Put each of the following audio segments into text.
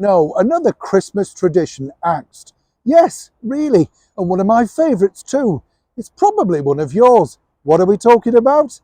No, another Christmas tradition axed. Yes, really, and one of my favourites too. It's probably one of yours. What are we talking about?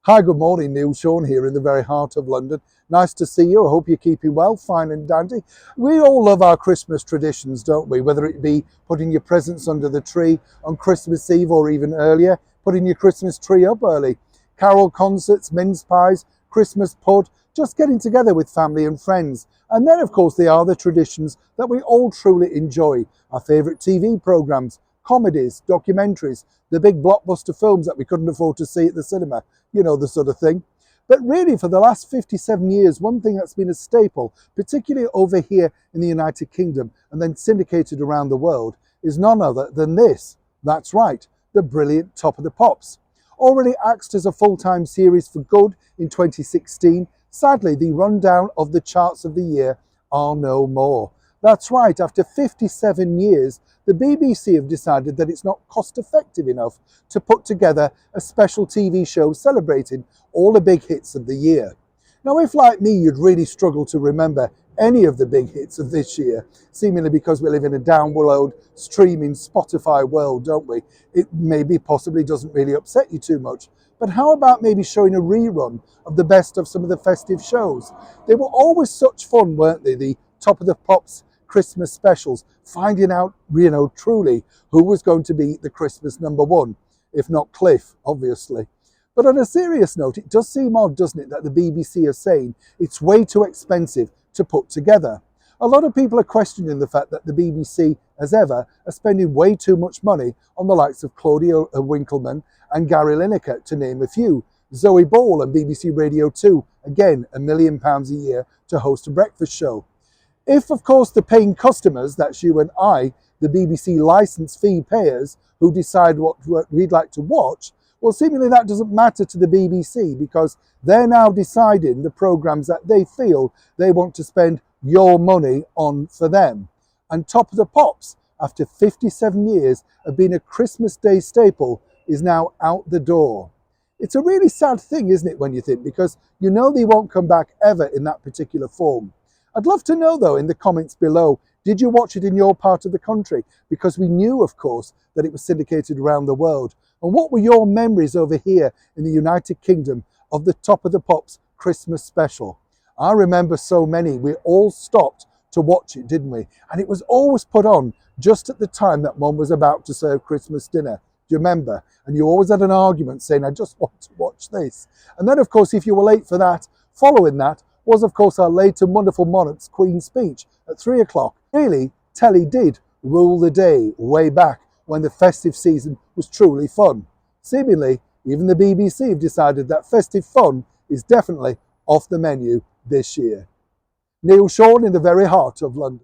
Hi, good morning, Neil Sean here in the very heart of London. Nice to see you. I hope you're keeping well, fine and dandy. We all love our Christmas traditions, don't we? Whether it be putting your presents under the tree on Christmas Eve or even earlier, putting your Christmas tree up early, carol concerts, mince pies, Christmas pud, just getting together with family and friends. And then, of course, there are the traditions that we all truly enjoy. Our favourite TV programmes, comedies, documentaries, the big blockbuster films that we couldn't afford to see at the cinema, you know, the sort of thing. But really, for the last 57 years, one thing that's been a staple, particularly over here in the United Kingdom and then syndicated around the world, is none other than this. That's right, the brilliant Top of the Pops. Already axed as a full-time series for good in 2016, sadly, the rundown of the charts of the year are no more. That's right, after 57 years, the BBC have decided that it's not cost effective enough to put together a special TV show celebrating all the big hits of the year. Now, if like me, you'd really struggle to remember any of the big hits of this year, seemingly because we live in a download, streaming Spotify world, don't we? It maybe possibly doesn't really upset you too much. But how about maybe showing a rerun of the best of some of the festive shows? They were always such fun, weren't they? The Top of the Pops Christmas specials, finding out, truly who was going to be the Christmas number one, if not Cliff, obviously. But on a serious note, it does seem odd, doesn't it, that the BBC are saying it's way too expensive to put together. A lot of people are questioning the fact that the BBC, as ever, are spending way too much money on the likes of Claudia Winkleman and Gary Lineker, to name a few. Zoe Ball and BBC Radio 2, again, £1 million a year to host a breakfast show. If, of course, the paying customers, that's you and I, the BBC licence fee payers, who decide what we'd like to watch, well, seemingly that doesn't matter to the BBC because they're now deciding the programmes that they feel they want to spend your money on for them. And Top of the Pops, after 57 years of being a Christmas Day staple, is now out the door. It's a really sad thing, isn't it, when you think, because you know they won't come back ever in that particular form. I'd love to know, though, in the comments below, did you watch it in your part of the country? Because we knew, of course, that it was syndicated around the world. And what were your memories over here in the United Kingdom of the Top of the Pops Christmas special? I remember so many. We all stopped to watch it, didn't we? And it was always put on just at the time that Mum was about to serve Christmas dinner. Do you remember? And you always had an argument saying, I just want to watch this. And then, of course, if you were late for that, following that, was, of course, our late and wonderful monarch's Queen's speech at 3 o'clock. Really, telly did rule the day way back when the festive season was truly fun. Seemingly, even the BBC have decided that festive fun is definitely off the menu this year. Neil Sean in the very heart of London.